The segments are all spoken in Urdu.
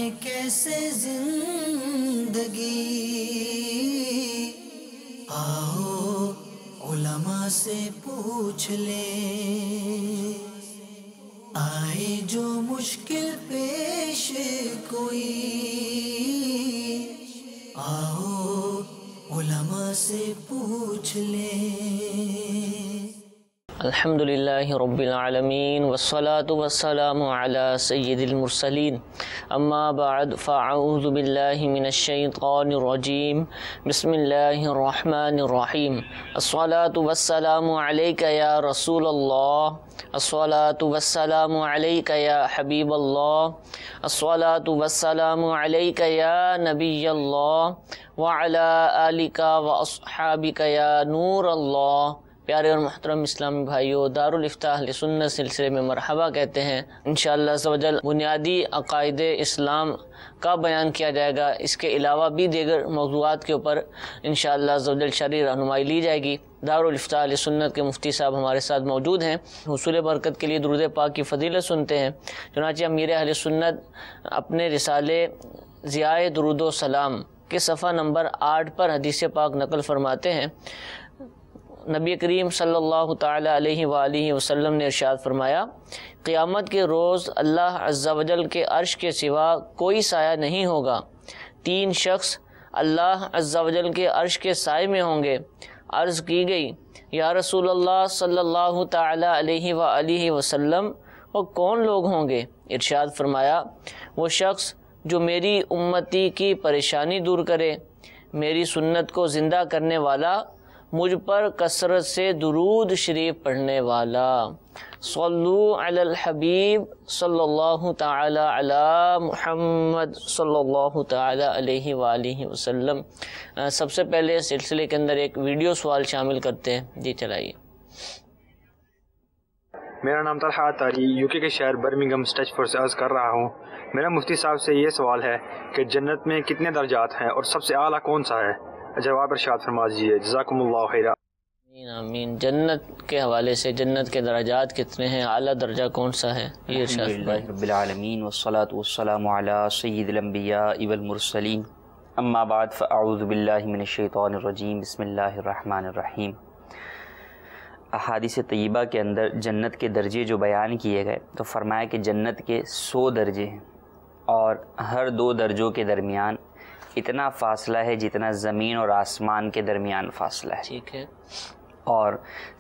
ہے کیسے زندگی، آؤ علماء سے پوچھ لیں، آئے جو مشکل پیش کوئی، آؤ علماء سے پوچھ لیں۔ الحمدللہ رب العالمین والصلاة والسلام علی سید المرسلین، اما بعد فاعوذ باللہ من الشیطان الرجیم، بسم اللہ الرحمن الرحیم۔ الصلاة والسلام علیک یا رسول اللہ، الصلاة والسلام علیک یا حبیب اللہ، الصلاة والسلام علیک یا نبی اللہ، وعلی آلک واصحابک یا نور اللہ۔ پیارے اور محترم اسلامی بھائیوں، دارالفتاح اہل سنت سلسلے میں مرحبا کہتے ہیں۔ انشاءاللہ عز و جل بنیادی عقائد اسلام کا بیان کیا جائے گا، اس کے علاوہ بھی دیگر موضوعات کے اوپر انشاءاللہ عز و جل شرعی رہنمائی لی جائے گی۔ دارالفتاح اہل سنت کے مفتی صاحب ہمارے ساتھ موجود ہیں، حصول برکت کے لیے درود پاک کی فضیلت سنتے ہیں۔ چنانچہ امیر اہل سنت اپنے رسالے ضیاء درود و سلام کے صفحہ نمبر 8 پر حدیث پاک نقل فرماتے ہیں، نبی کریم صلی اللہ تعالی علیہ وآلہ وسلم نے ارشاد فرمایا، قیامت کے روز اللہ عز و جل کے عرش کے سوا کوئی سایہ نہیں ہوگا، 3 شخص اللہ عز و جل کے عرش کے سائے میں ہوں گے۔ عرض کی گئی، یا رسول اللہ صلی اللہ تعالی علیہ وآلہ وسلم، وہ کون لوگ ہوں گے؟ ارشاد فرمایا، وہ شخص جو میری امتی کی پریشانی دور کرے، میری سنت کو زندہ کرنے والا، مجھ پر کثرت سے درود شریف پڑھنے والا۔ صلو علی الحبیب صلی اللہ تعالی علی محمد صلی اللہ تعالی علیہ وآلہ وسلم۔ سب سے پہلے سلسلے کے اندر ایک ویڈیو سوال شامل کرتے ہیں، جی چلائیے۔ میرا نام طلحہ تاری، یو کے شہر برمنگھم اسٹیچفورڈ سے عرض کر رہا ہوں۔ میرا مفتی صاحب سے یہ سوال ہے کہ جنت میں کتنے درجات ہیں اور سب سے اعلیٰ کون سا ہے؟ جواب ارشاد فرما دیجیے، جزاکم اللہ خیرا۔ آمین آمین۔ جنت کے حوالے سے جنت کے درجات کتنے ہیں، اعلیٰ درجہ کون سا ہے، یہ ارشاد فرمائیں۔ رب العالمین والصلاة والسلام علی سید الانبیاء والمرسلین، اما بعد فاعوذ باللہ من الشیطان الرجیم، بسم اللہ الرحمن الرحیم۔ احادیث طیبہ کے اندر جنت کے درجے جو بیان کیے گئے تو فرمایا کہ جنت کے 100 درجے ہیں، اور ہر 2 درجوں کے درمیان اتنا فاصلہ ہے جتنا زمین اور آسمان کے درمیان فاصلہ ہے۔ ٹھیک ہے۔ اور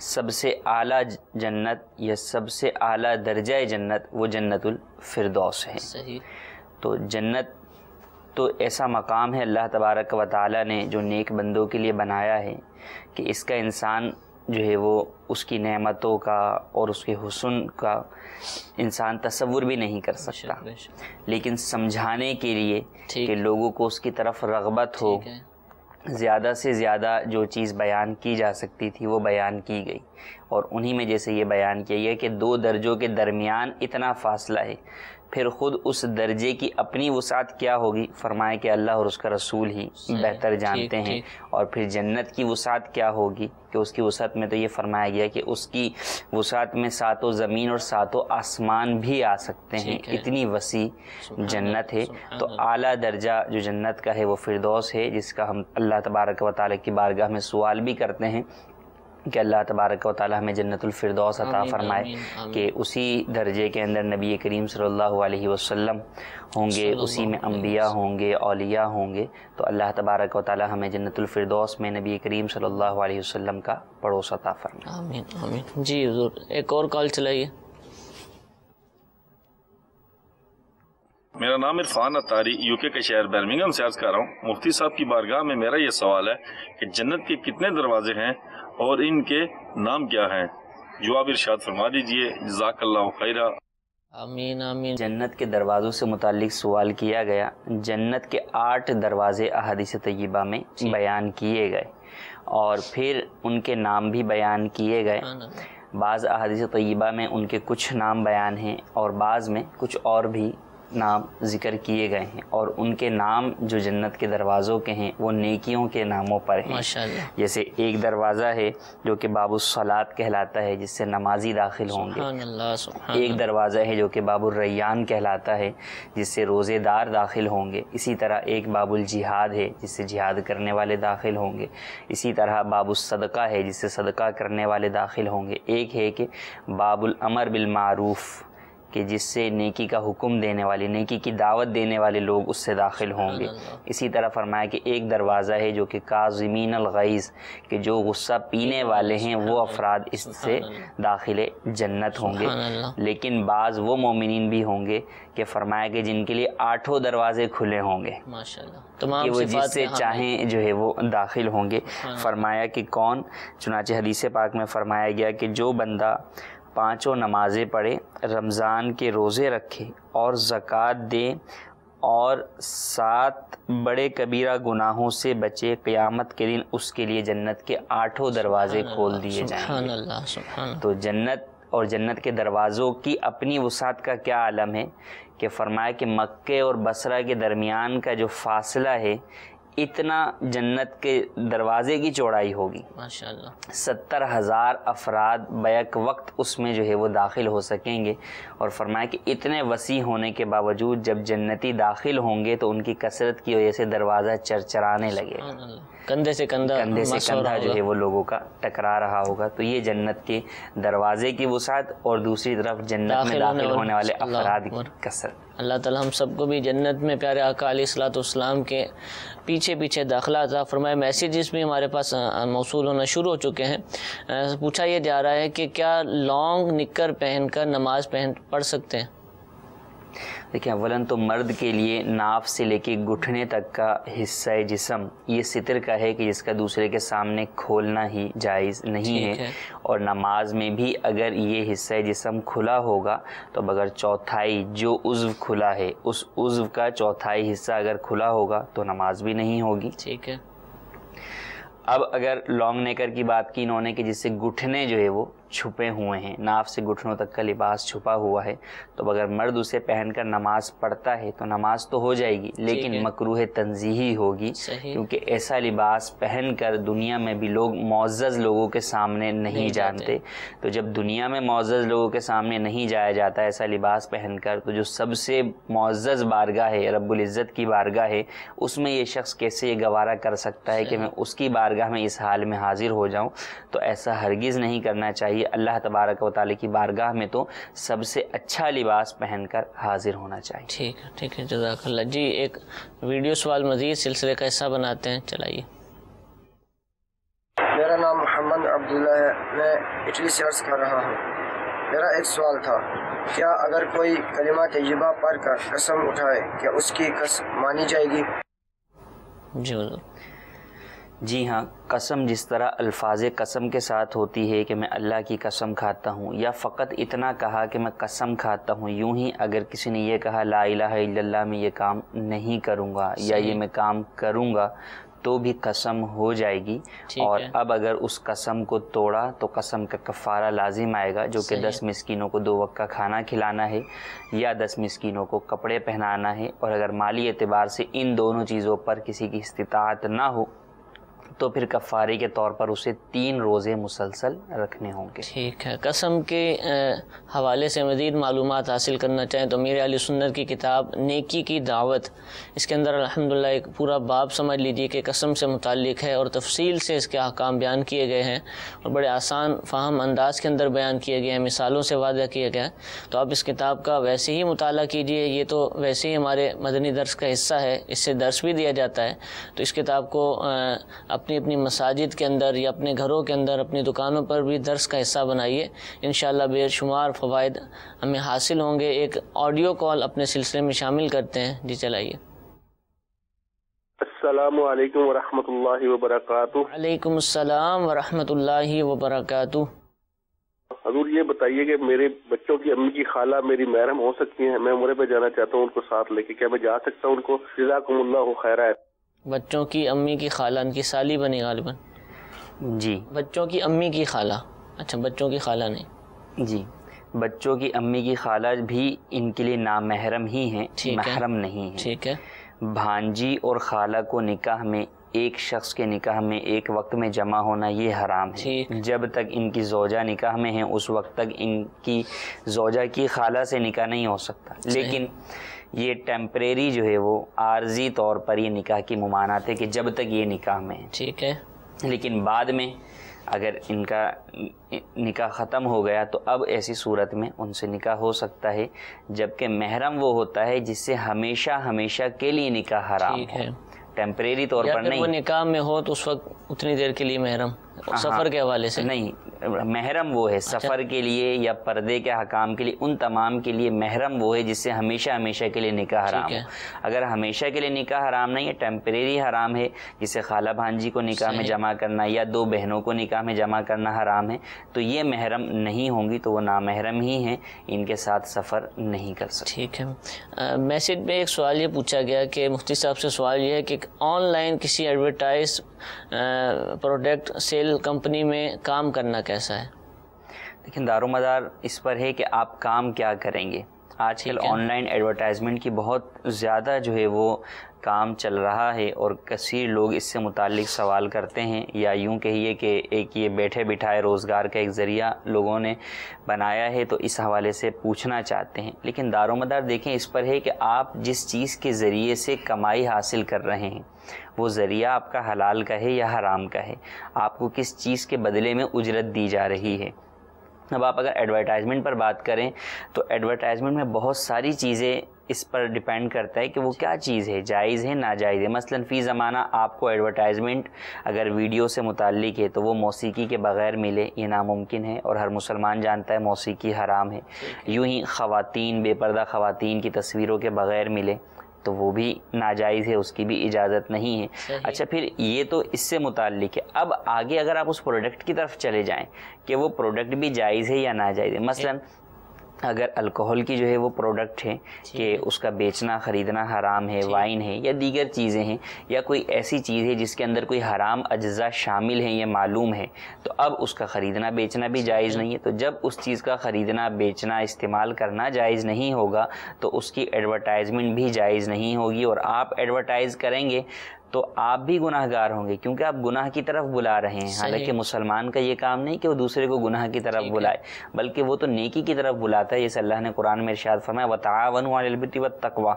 سب سے اعلیٰ جنت یا سب سے اعلیٰ درجہ جنت وہ جنت الفردوس ہے۔ صحیح۔ تو جنت تو ایسا مقام ہے اللہ تبارک و تعالیٰ نے جو نیک بندوں کے لیے بنایا ہے کہ اس کا انسان جو ہے وہ اس کی نعمتوں کا اور اس کے حسن کا انسان تصور بھی نہیں کر سکتا، لیکن سمجھانے کے لیے کہ لوگوں کو اس کی طرف رغبت ہو، زیادہ سے زیادہ جو چیز بیان کی جا سکتی تھی وہ بیان کی گئی، اور انہی میں جیسے یہ بیان کیا گیا کہ 2 درجوں کے درمیان اتنا فاصلہ ہے۔ پھر خود اس درجے کی اپنی وسعت کیا ہوگی، فرمایا کہ اللہ اور اس کا رسول ہی بہتر جانتے ہیں۔ اور پھر جنت کی وسعت کیا ہوگی کہ اس کی وسعت میں تو یہ فرمایا گیا کہ اس کی وسعت میں 7 زمین اور 7 آسمان بھی آ سکتے ہیں، اتنی وسیع جنت ہے۔ تو اعلیٰ درجہ جو جنت کا ہے وہ فردوس ہے، جس کا ہم اللہ تبارک و تعالیٰ کی بارگاہ میں سوال بھی کرتے ہیں کہ اللہ تبارک و تعالیٰ ہمیں جنت الفردوس عطا فرمائے، کہ اسی درجے کے اندر نبی کریم صلی اللہ علیہ وسلم ہوں گے، اسی میں انبیاء ہوں گے، اولیاء ہوں گے۔ تو اللہ تبارک و تعالیٰ ہمیں جنت الفردوس میں نبی کریم صلی اللہ علیہ وسلم کا پڑوس عطا فرمائے۔ آمین آمین۔ جی حضور، ایک اور کال چلائیے۔ میرا نام عرفان اتاری، یو کے شہر برمنگھم سے عرض کر رہا ہوں۔ مفتی صاحب کی بارگاہ میں میرا یہ سوال ہے کہ جنت کے کتنے دروازے ہیں اور ان کے نام کیا ہیں؟ جواب ارشاد فرما دیجئے، جزاک اللہ خیرا۔ آمین آمین۔ جنت کے دروازوں سے متعلق سوال کیا گیا۔ جنت کے 8 دروازے احادیث طیبہ میں بیان کیے گئے، اور پھر ان کے نام بھی بیان کیے گئے۔ بعض احادیث طیبہ میں ان کے کچھ نام بیان ہیں، اور بعض میں کچھ اور بھی نام ذکر کیے گئے ہیں، اور ان کے نام جو جنت کے دروازوں کے ہیں وہ نیکیوں کے ناموں پر ہیں۔ ماشاءاللہ۔ جیسے ایک دروازہ ہے جو کہ باب الصلاۃ کہلاتا ہے، جس سے نمازی داخل ہوں گے۔ سبحان اللہ، سبحان ایک دروازہ ہے جو کہ باب الریان کہلاتا ہے، جس سے روزے دار داخل ہوں گے۔ اسی طرح ایک باب الجہاد ہے، جس سے جہاد کرنے والے داخل ہوں گے۔ اسی طرح باب الصدقہ ہے، جس سے صدقہ کرنے والے داخل ہوں گے۔ ایک ہے کہ باب الامر بالمعروف، کہ جس سے نیکی کا حکم دینے والے، نیکی کی دعوت دینے والے لوگ اس سے داخل ہوں گے۔ اسی طرح فرمایا کہ ایک دروازہ ہے جو کہ کاظمین الغیظ، کہ جو غصہ پینے والے ہیں وہ افراد اس سے داخل جنت ہوں گے۔ لیکن بعض وہ مومنین بھی ہوں گے کہ فرمایا کہ جن کے لیے 8 دروازے کھلے ہوں گے، کہ وہ جس سے چاہیں جو ہے وہ داخل ہوں گے۔ فرمایا کہ کون؟ چنانچہ حدیث پاک میں فرمایا گیا کہ جو بندہ 5 نمازیں پڑھے، رمضان کے روزے رکھے اور زکوٰۃ دے اور 7 بڑے کبیرہ گناہوں سے بچے، قیامت کے دن اس کے لیے جنت کے 8 دروازے کھول دیے جائیں گے۔ تو جنت اور جنت کے دروازوں کی اپنی وسعت کا کیا عالم ہے کہ فرمایا کہ مکے اور بصرہ کے درمیان کا جو فاصلہ ہے، اتنا جنت کے دروازے کی چوڑائی ہوگی۔ ماشاءاللہ 70,000 افراد بیک وقت اس میں جو ہے وہ داخل ہو سکیں گے۔ اور فرمایا کہ اتنے وسیع ہونے کے باوجود جب جنتی داخل ہوں گے تو ان کی کثرت کی وجہ سے دروازہ چرچرانے لگے، کندھے سے کندھا جو ہے وہ لوگوں کا ٹکرا رہا ہوگا۔ تو یہ جنت کے دروازے کی وسعت، اور دوسری طرف جنت میں داخل ہونے والے افراد کی کثرت۔ اللہ تعالی ہم سب کو بھی جنت میں پیارے آقا علیہ الصلوۃ والسلام کے پیچھے پیچھے داخلہ عطا فرمائے۔ میسیجز بھی ہمارے پاس موصول ہونا شروع ہو چکے ہیں۔ پوچھا یہ جا رہا ہے کہ کیا لانگ نکر پہن کر نماز پڑھ سکتے ہیں؟ دیکھیں، اولاً تو مرد کے لیے ناف سے لے کے گھٹنے تک کا حصہ جسم یہ ستر کا ہے کہ جس کا دوسرے کے سامنے کھولنا ہی جائز نہیں ہے۔ اور نماز میں بھی اگر یہ حصہ جسم کھلا ہوگا تو اگر چوتھائی جو عضو کھلا ہے اس عضو کا چوتھائی حصہ اگر کھلا ہوگا تو نماز بھی نہیں ہوگی۔ ٹھیک ہے۔ اب اگر لانگ نیکر کی بات کی انہوں نے کہ جس سے گھٹنے جو ہے وہ چھپے ہوئے ہیں، ناف سے گھٹنوں تک کا لباس چھپا ہوا ہے، تو اگر مرد اسے پہن کر نماز پڑھتا ہے تو نماز تو ہو جائے گی، لیکن مکروہ تنزیہی ہوگی، کیونکہ ایسا لباس پہن کر دنیا میں بھی لوگ معزز لوگوں کے سامنے نہیں جانتے۔ تو جب دنیا میں معزز لوگوں کے سامنے نہیں جایا جاتا ایسا لباس پہن کر، تو جو سب سے معزز بارگاہ ہے، رب العزت کی بارگاہ ہے، اس میں یہ شخص کیسے یہ گوارا کر سکتا ہے کہ میں اس کی بارگاہ میں اس حال میں حاضر ہو جاؤں؟ تو ایسا ہرگز نہیں کرنا چاہیے۔ اللہ تبارک و تعالیٰ کی بارگاہ میں تو سب سے اچھا لباس پہن کر حاضر ہونا چاہیے۔ ٹھیک ہے، جزاک اللہ۔ جی ایک ویڈیو سوال مزید سلسلے کا حصہ بناتے ہیں، چلائیے۔ میرا نام محمد عبداللہ ہے، میں اٹلی سے عرض کر رہا ہوں۔ میرا ایک سوال تھا، کیا اگر کوئی کلمہ طیبہ پڑھ کر قسم اٹھائے کیا اس کی قسم مانی جائے گی؟ جی حضور۔ جی ہاں، قسم جس طرح الفاظ قسم کے ساتھ ہوتی ہے کہ میں اللہ کی قسم کھاتا ہوں، یا فقط اتنا کہا کہ میں قسم کھاتا ہوں، یوں ہی اگر کسی نے یہ کہا لا الہ الا اللہ میں یہ کام نہیں کروں گا یا یہ میں کام کروں گا، تو بھی قسم ہو جائے گی۔ اور اب اگر اس قسم کو توڑا تو قسم کا کفارہ لازم آئے گا، جو کہ 10 مسکینوں کو 2 وقت کا کھانا کھلانا ہے یا 10 مسکینوں کو کپڑے پہنانا ہے۔ اور اگر مالی اعتبار سے ان دونوں چیزوں پر کسی کی استطاعت نہ ہو تو پھر کفارے کے طور پر اسے 3 روزے مسلسل رکھنے ہوں گے۔ ٹھیک ہے۔ قسم کے حوالے سے مزید معلومات حاصل کرنا چاہیں تو میرے اہل سنت کی کتاب نیکی کی دعوت، اس کے اندر الحمدللہ ایک پورا باب سمجھ لیجیے کہ قسم سے متعلق ہے، اور تفصیل سے اس کے احکام بیان کیے گئے ہیں، اور بڑے آسان فہم انداز کے اندر بیان کیے گئے ہیں، مثالوں سے واضح کیا گیا ہے۔ تو آپ اس کتاب کا ویسے ہی مطالعہ کیجیے، یہ تو ویسے ہی ہمارے مدنی درس کا حصہ ہے، اس سے درس بھی دیا جاتا ہے۔ تو اس کتاب کو اپنی مساجد کے اندر یا اپنے گھروں کے اندر، اپنی دکانوں پر بھی درس کا حصہ بنائیے، انشاءاللہ بے شمار فوائد ہمیں حاصل ہوں گے۔ ایک آڈیو کال اپنے سلسلے میں شامل کرتے ہیں، جی چلائیے۔ السلام علیکم ورحمۃ اللہ وبرکاتہ۔ وعلیکم السلام ورحمۃ اللہ وبرکاتہ۔ حضور یہ بتائیے کہ میرے بچوں کی امی کی خالہ میری محرم ہو سکتی ہیں؟ میں عمرے پہ جانا چاہتا ہوں ان کو ساتھ لے کے، کیا میں جا سکتا ہوں ان کو؟ جزاکم اللہ خیرا۔ بچوں کی امی کی خالہ، ان کی سالی بنی غالباً۔ جی، بچوں کی امی کی خالہ، اچھا بچوں کی خالہ نہیں۔ جی بچوں کی امی کی خالہ بھی ان کے لیے نامحرم ہی ہیں، محرم نہیں ہیں۔ ٹھیک ہے۔ بھانجی اور خالہ کو نکاح میں ایک شخص کے نکاح میں ایک وقت میں جمع ہونا یہ حرام ہے۔ جب تک ان کی زوجہ نکاح میں ہیں اس وقت تک ان کی زوجہ کی خالہ سے نکاح نہیں ہو سکتا، لیکن یہ ٹیمپریری جو ہے وہ عارضی طور پر یہ نکاح کی ممانعت ہے کہ جب تک یہ نکاح میں ہے۔ ٹھیک ہے۔ لیکن بعد میں اگر ان کا نکاح ختم ہو گیا تو اب ایسی صورت میں ان سے نکاح ہو سکتا ہے، جبکہ محرم وہ ہوتا ہے جس سے ہمیشہ ہمیشہ کے لیے نکاح حرام ہے، ٹیمپریری طور پر نہیں۔ وہ نکاح میں ہو تو اس وقت اتنی دیر کے لیے محرم، سفر کے حوالے سے نہیں، محرم وہ ہے سفر کے لیے یا پردے کے حکام کے لیے، ان تمام کے لیے محرم وہ ہے جس سے ہمیشہ ہمیشہ کے لیے نکاح حرام ہے۔ اگر ہمیشہ کے لیے نکاح حرام نہیں ہے، ٹیمپریری حرام ہے، جسے خالہ بھانجی کو نکاح میں جمع کرنا یا دو بہنوں کو نکاح میں جمع کرنا حرام ہے، تو یہ محرم نہیں ہوں گی تو وہ نامحرم ہی ہیں، ان کے ساتھ سفر نہیں کر سکتے۔ ٹھیک ہے۔ میسج میں ایک سوال یہ پوچھا گیا کہ مفتی صاحب سے سوال یہ ہے کہ آن لائن کسی ایڈورٹائز پروڈکٹ سیل کمپنی میں کام کرنا کیسا ہے؟ لیکن دار و مدار اس پر ہے کہ آپ کام کیا کریں گے۔ آج کل آن لائن ایڈورٹائزمنٹ کی بہت زیادہ جو ہے وہ کام چل رہا ہے، اور کثیر لوگ اس سے متعلق سوال کرتے ہیں، یا یوں کہیے کہ ایک یہ بیٹھے بٹھائے روزگار کا ایک ذریعہ لوگوں نے بنایا ہے، تو اس حوالے سے پوچھنا چاہتے ہیں۔ لیکن دار و مدار دیکھیں اس پر ہے کہ آپ جس چیز کے ذریعے سے کمائی حاصل کر رہے ہیں وہ ذریعہ آپ کا حلال کا ہے یا حرام کا ہے، آپ کو کس چیز کے بدلے میں اجرت دی جا رہی ہے۔ اب آپ اگر ایڈورٹائزمنٹ پر بات کریں تو ایڈورٹائزمنٹ میں بہت ساری چیزیں اس پر ڈیپینڈ کرتا ہے کہ وہ کیا چیز ہے، جائز ہے ناجائز ہے۔ مثلا فی زمانہ آپ کو ایڈورٹائزمنٹ اگر ویڈیو سے متعلق ہے تو وہ موسیقی کے بغیر ملے، یہ ناممکن ہے، اور ہر مسلمان جانتا ہے موسیقی حرام ہے۔ یوں ہی خواتین، بے پردہ خواتین کی تصویروں کے بغیر ملے تو وہ بھی ناجائز ہے، اس کی بھی اجازت نہیں ہے۔ اچھا، پھر یہ تو اس سے متعلق ہے۔ اب آگے اگر آپ اس پروڈکٹ کی طرف چلے جائیں کہ وہ پروڈکٹ بھی جائز ہے یا ناجائز ہے، مثلا اگر الکوہل کی جو ہے وہ پروڈکٹ ہے کہ اس کا بیچنا خریدنا حرام ہے، وائن ہے یا دیگر چیزیں ہیں، یا کوئی ایسی چیز ہے جس کے اندر کوئی حرام اجزاء شامل ہیں یہ معلوم ہے، تو اب اس کا خریدنا بیچنا بھی جائز نہیں ہے۔ تو جب اس چیز کا خریدنا بیچنا استعمال کرنا جائز نہیں ہوگا تو اس کی ایڈورٹائزمنٹ بھی جائز نہیں ہوگی، اور آپ ایڈورٹائز کریں گے تو آپ بھی گناہ گار ہوں گے، کیونکہ آپ گناہ کی طرف بلا رہے ہیں۔ حالانکہ مسلمان کا یہ کام نہیں کہ وہ دوسرے کو گناہ کی طرف بلائے، بلکہ وہ تو نیکی کی طرف بلاتا ہے، جیسے اللہ نے قرآن میں ارشاد فرمایا وَتَعَاوَنُوا عَلَى الْبِرِّ وَالتَّقْوَىٰ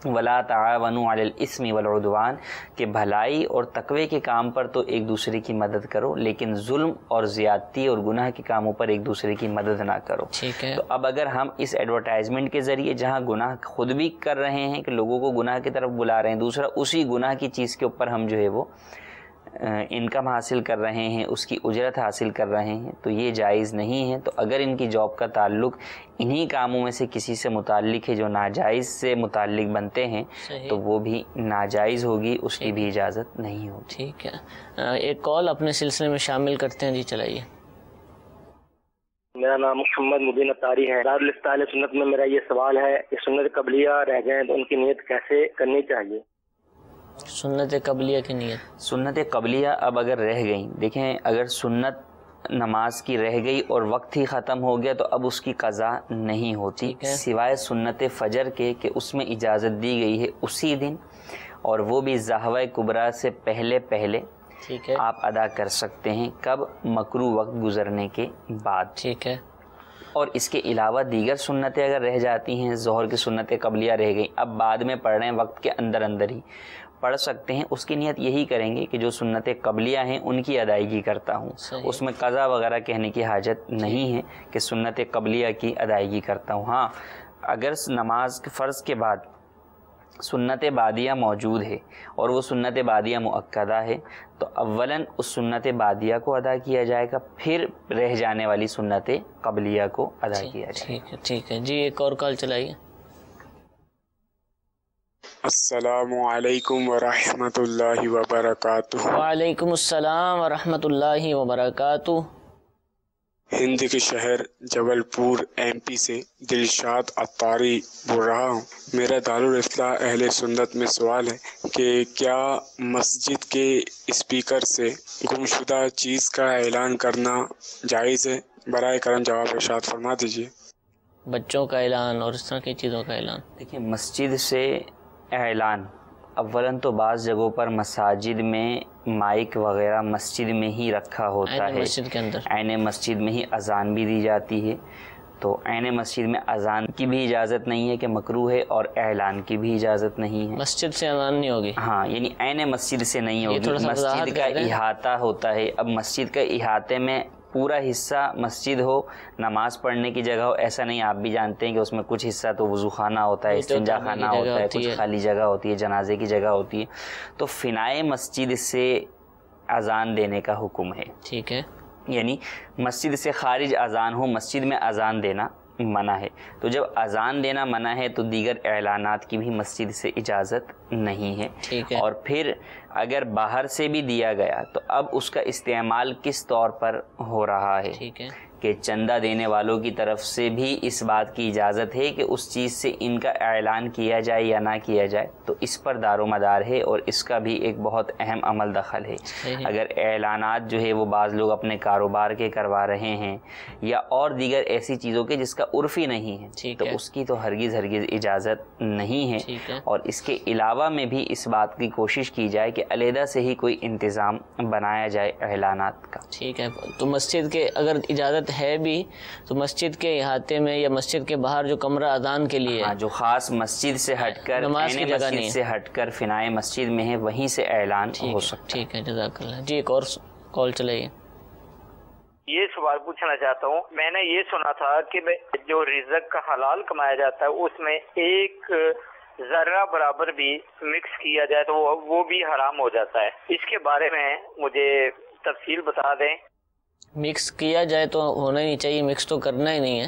وَلَا تَعَاوَنُوا عَلَى الْإِثْمِ وَالْعُدْوَانِ، کہ بھلائی اور تقوی کے کام پر تو ایک دوسرے کی مدد کرو، لیکن ظلم اور زیادتی اور گناہ کے کاموں پر ایک دوسرے کی مدد نہ کرو۔ تو اب اگر ہم اس ایڈورٹائزمنٹ کے ذریعے جہاں گناہ خود بھی کر رہے ہیں کہ لوگوں کو گناہ کی طرف بلا رہے ہیں، دوسرا اسی گناہ کی چیز کے اوپر ہم جو ہے وہ انکم حاصل کر رہے ہیں، اس کی اجرت حاصل کر رہے ہیں، تو یہ جائز نہیں ہے۔ تو اگر ان کی جاب کا تعلق انہی کاموں میں سے کسی سے متعلق ہے جو ناجائز سے متعلق بنتے ہیں تو وہ بھی ناجائز ہوگی، اس کی بھی اجازت نہیں ہوگی۔ ٹھیک ہے، ایک کال اپنے سلسلے میں شامل کرتے ہیں، جی چلائیے۔ میرا نام محمد مبین اطاری ہے۔ دارالفتاء اہل سنت میں میرا یہ سوال ہے کہ سنت قبلیہ رہ گئے تو ان کی نیت کیسے کرنی چاہیے؟ سنت قبلیہ کی نیت، سنت قبلیہ اب اگر رہ گئیں، دیکھیں اگر سنت نماز کی رہ گئی اور وقت ہی ختم ہو گیا تو اب اس کی قضا نہیں ہوتی، سوائے سنت فجر کے کہ اس میں اجازت دی گئی ہے اسی دن، اور وہ بھی ظہوہ کبریٰ سے پہلے آپ ادا کر سکتے ہیں۔ کب؟ مکروہ وقت گزرنے کے بعد۔ ٹھیک ہے۔ اور اس کے علاوہ دیگر سنتیں اگر رہ جاتی ہیں، ظہر کی سنت قبلیہ رہ گئی، اب بعد میں پڑھ رہے ہیں وقت کے اندر ہی پڑھ سکتے ہیں، اس کی نیت یہی کریں گے کہ جو سنت قبلیہ ہیں ان کی ادائیگی کرتا ہوں، اس میں قضا وغیرہ کہنے کی حاجت نہیں ہے کہ سنت قبلیہ کی ادائیگی کرتا ہوں۔ ہاں، اگر نماز فرض کے بعد سنت بعدیہ موجود ہے اور وہ سنت بعدیہ مؤکدہ ہے تو اولاً اس سنت بعدیہ کو ادا کیا جائے گا، پھر رہ جانے والی سنت قبلیہ کو ادا کیا جائے گا۔ ٹھیک ہے جی، ایک اور کال چلائیے۔ السلام علیکم ورحمۃ اللہ وبرکاتہ۔ وعلیکم السلام ورحمۃ اللہ وبرکاتہ۔ ہند کے شہر جبل پور ایم پی سے دلشاد اطاری بول رہا ہوں۔ میرا دارالفلاح اہل سنت میں سوال ہے کہ کیا مسجد کے اسپیکر سے گمشدہ چیز کا اعلان کرنا جائز ہے؟ برائے کرم جواب ارشاد فرما دیجیے۔ بچوں کا اعلان اور اس طرح کی چیزوں کا اعلان۔ دیکھیں مسجد سے اعلان، اولاً تو بعض جگہوں پر مساجد میں مائک وغیرہ مسجد میں ہی رکھا ہوتا ہے، مسجد کے اندر عین مسجد میں ہی اذان بھی دی جاتی ہے، تو عین مسجد میں اذان کی بھی اجازت نہیں ہے کہ مکروہ ہے، اور اعلان کی بھی اجازت نہیں ہے۔ مسجد سے اذان نہیں ہوگی؟ ہاں، یعنی عین مسجد سے نہیں ہوگی، مسجد کا احاطہ ہوتا ہے۔ اب مسجد کا احاطے میں پورا حصہ مسجد ہو، نماز پڑھنے کی جگہ ہو، ایسا نہیں، آپ بھی جانتے ہیں کہ اس میں کچھ حصہ تو وضو خانہ ہوتا ہے، استنجا خانہ ہوتا ہے، کچھ خالی جگہ ہوتی ہے، جنازے کی جگہ ہوتی ہے، تو فنائے مسجد سے اذان دینے کا حکم ہے۔ ٹھیک ہے، یعنی مسجد سے خارج اذان ہو، مسجد میں اذان دینا منع ہے۔ تو جب اذان دینا منع ہے تو دیگر اعلانات کی بھی مسجد سے اجازت نہیں ہے۔ ٹھیک ہے، اور پھر اگر باہر سے بھی دیا گیا تو اب اس کا استعمال کس طور پر ہو رہا ہے؟ ٹھیک ہے، کہ چندہ دینے والوں کی طرف سے بھی اس بات کی اجازت ہے کہ اس چیز سے ان کا اعلان کیا جائے یا نہ کیا جائے، تو اس پر دار و مدار ہے، اور اس کا بھی ایک بہت اہم عمل دخل ہے۔ اگر اعلانات جو ہے وہ بعض لوگ اپنے کاروبار کے کروا رہے ہیں یا اور دیگر ایسی چیزوں کے جس کا عرفی نہیں ہے، تو اس کی تو ہرگز اجازت نہیں ہے۔ اور اس کے علاوہ میں بھی اس بات کی کوشش کی جائے کہ علیحدہ سے ہی کوئی انتظام بنایا جائے اعلانات کا۔ ٹھیک ہے، تو مسجد کے اگر اجازت ہے بھی تو مسجد کے احاطے میں یا مسجد کے باہر جو کمرہ اذان کے لیے جو خاص مسجد سے ہٹ کر، نماز کی جگہ نہیں سے ہٹ کر فنائے مسجد میں ہے، وہیں سے اعلان ہو سکتا ہے۔ ٹھیک ہے، جزاک اللہ۔ جی ایک اور کال چلائیے۔ یہ سوال پوچھنا چاہتا ہوں، میں نے یہ سنا تھا کہ جو رزق کا حلال کمایا جاتا ہے اس میں ایک ذرہ برابر بھی مکس کیا جائے تو وہ بھی حرام ہو جاتا ہے، اس کے بارے میں مجھے تفصیل بتا دیں۔ مکس کیا جائے تو ہونا ہی نہیں چاہیے، مکس تو کرنا ہی نہیں ہے،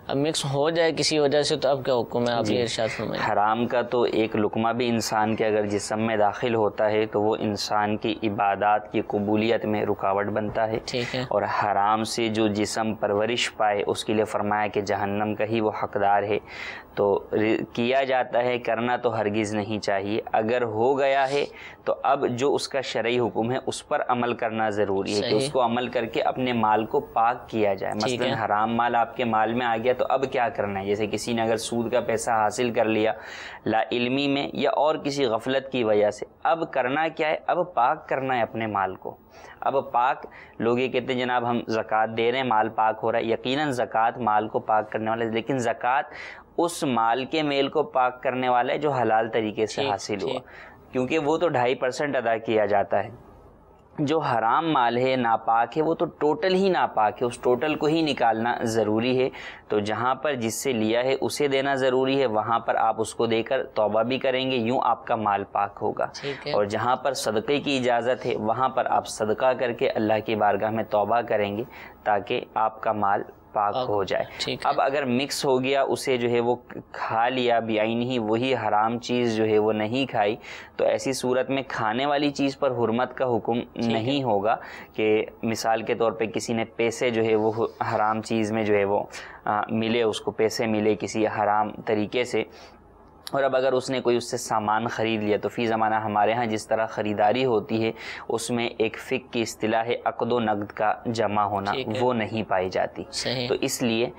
اب مکس ہو جائے کسی وجہ سے تو اب کیا حکم ہے؟ آپ یہ ارشاد فرمائیں۔ حرام کا تو ایک لقمہ بھی انسان کے اگر جسم میں داخل ہوتا ہے تو وہ انسان کی عبادات کی قبولیت میں رکاوٹ بنتا ہے۔ ٹھیک ہے، اور حرام سے جو جسم پرورش پائے اس کے لیے فرمایا کہ جہنم کا ہی وہ حقدار ہے۔ تو کیا جاتا ہے، کرنا تو ہرگز نہیں چاہیے۔ اگر ہو گیا ہے تو اب جو اس کا شرعی حکم ہے اس پر عمل کرنا ضروری ہے کہ اس کو عمل کر کے اپنے مال کو پاک کیا جائے۔ مثلا حرام مال آپ کے مال میں آ گیا تو اب کیا کرنا ہے؟ جیسے کسی نے اگر سود کا پیسہ حاصل کر لیا لا علمی میں یا اور کسی غفلت کی وجہ سے، اب کرنا کیا ہے؟ اب پاک کرنا ہے اپنے مال کو۔ اب پاک لوگ یہ کہتے ہیں جناب ہم زکوٰۃ دے رہے ہیں، مال پاک ہو رہا ہے۔ یقیناً زکوٰۃ مال کو پاک کرنے والا ہے، لیکن زکوٰۃ اس مال کے میل کو پاک کرنے والا ہے جو حلال طریقے سے حاصل ہوا، کیونکہ وہ تو 2.5% ادا کیا جاتا ہے۔ جو حرام مال ہے، ناپاک ہے، وہ تو ٹوٹل ہی ناپاک ہے، اس ٹوٹل کو ہی نکالنا ضروری ہے۔ تو جہاں پر جس سے لیا ہے اسے دینا ضروری ہے، وہاں پر آپ اس کو دے کر توبہ بھی کریں گے، یوں آپ کا مال پاک ہوگا۔ اور جہاں پر صدقے کی اجازت ہے وہاں پر آپ صدقہ کر کے اللہ کی بارگاہ میں توبہ کریں گے تاکہ آپ کا مال پاک ہو جائے۔ اب اگر مکس ہو گیا، اسے جو ہے وہ کھا لیا بعین ہی، وہی حرام چیز جو ہے وہ نہیں کھائی، تو ایسی صورت میں کھانے والی چیز پر حرمت کا حکم نہیں ہوگا کہ مثال کے طور پہ کسی نے پیسے جو ہے وہ حرام چیز میں جو ہے وہ ملے، اس کو پیسے ملے کسی حرام طریقے سے، اور اب اگر اس نے کوئی اس سے سامان خرید لیا تو فی زمانہ ہمارے ہاں جس طرح خریداری ہوتی ہے اس میں ایک فقہ کی اصطلاح ہے عقد و نقد کا جمع ہونا، وہ نہیں پائی جاتی۔ تو اس لیے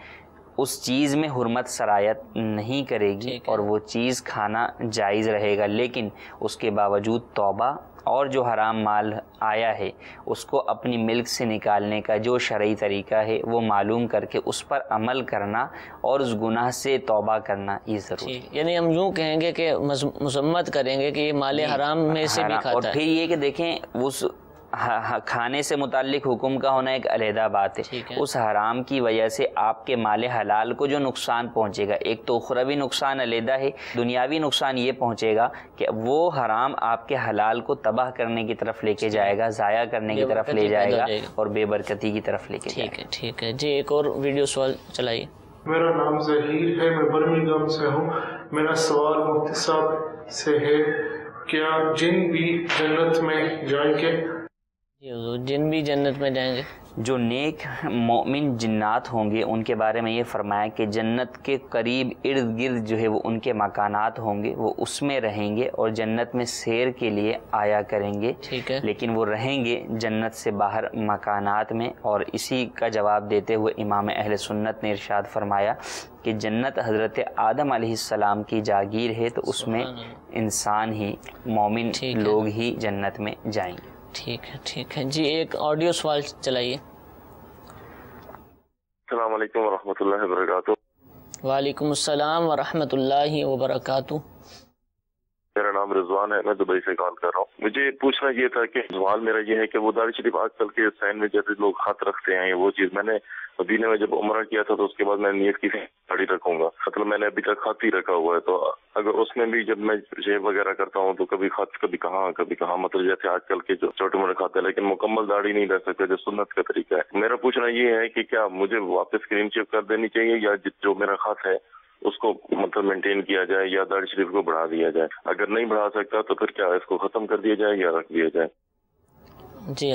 اس چیز میں حرمت سرایت نہیں کرے گی اور وہ چیز کھانا جائز رہے گا، لیکن اس کے باوجود توبہ اور جو حرام مال آیا ہے اس کو اپنی ملک سے نکالنے کا جو شرعی طریقہ ہے وہ معلوم کر کے اس پر عمل کرنا اور اس گناہ سے توبہ کرنا یہ ضروری ہے۔ یعنی ہم یوں کہیں گے کہ مذمت کریں گے کہ یہ مال حرام میں سے بھی کھاتا ہے۔ اور پھر یہ کہ دیکھیں اس کھانے سے متعلق حکم کا ہونا ایک علیحدہ بات ہے، اس حرام کی وجہ سے آپ کے مال حلال کو جو نقصان پہنچے گا، ایک تو اخروی نقصان علیحدہ ہے، دنیاوی نقصان یہ پہنچے گا کہ وہ حرام آپ کے حلال کو تباہ کرنے کی طرف لے کے جائے گا، ضائع کرنے کی طرف لے جائے گا اور بے برکتی کی طرف لے کے جائے گا۔ ٹھیک ہے جی، ایک اور ویڈیو سوال چلائیے۔ میرا نام ظہیر ہے، میں برمنگھم سے ہوں۔ میرا سوال مفتی صاحب سے ہے، کیا جن بھی جنت میں جائیں گے؟ جن بھی جنت میں جائیں گے؟ جو نیک مومن جنات ہوں گے ان کے بارے میں یہ فرمایا کہ جنت کے قریب ارد گرد جو ہے وہ ان کے مکانات ہوں گے، وہ اس میں رہیں گے اور جنت میں سیر کے لیے آیا کریں گے، لیکن وہ رہیں گے جنت سے باہر مکانات میں۔ اور اسی کا جواب دیتے ہوئے امام اہل سنت نے ارشاد فرمایا کہ جنت حضرت آدم علیہ السلام کی جاگیر ہے، تو اس میں انسان ہی مومن لوگ ہی جنت میں جائیں گے۔ ٹھیک ہے جی، ایک آڈیو سوال چلائیے۔ السلام علیکم ورحمۃ اللہ وبرکاتہ۔ وعلیکم السلام ورحمۃ اللہ وبرکاتہ۔ میرا نام رضوان ہے، میں دبئی سے کال کر رہا ہوں۔ مجھے پوچھنا یہ تھا کہ سوال میرا یہ ہے کہ وہ داڑھی شریف آج کل کے سین میں جیسے لوگ ہاتھ رکھتے ہیں، وہ چیز میں نے مدینے میں جب عمرہ کیا تھا تو اس کے بعد میں نے نیت کی داڑھی رکھوں گا، مطلب میں نے ابھی تک خط ہی رکھا ہوا ہے، تو اگر اس میں بھی جب میں شیو وغیرہ کرتا ہوں تو کبھی خط کبھی کہاں مطلب جیسے آج کل کے جو چھوٹے موٹے کھاتے ہیں، لیکن مکمل داڑھی نہیں رکھ سکتے جو سنت کا طریقہ ہے۔ میرا پوچھنا یہ ہے کہ کیا مجھے واپس کریم چیپ کر دینی چاہیے یا جو میرا خط ہے اس کو مطلب مینٹین کیا جائے یا داڑھی شریف کو بڑھا دیا جائے؟ اگر نہیں بڑھا سکتا تو پھر کیا اس کو ختم کر دیا جائے یا رکھ دیا جائے؟ جی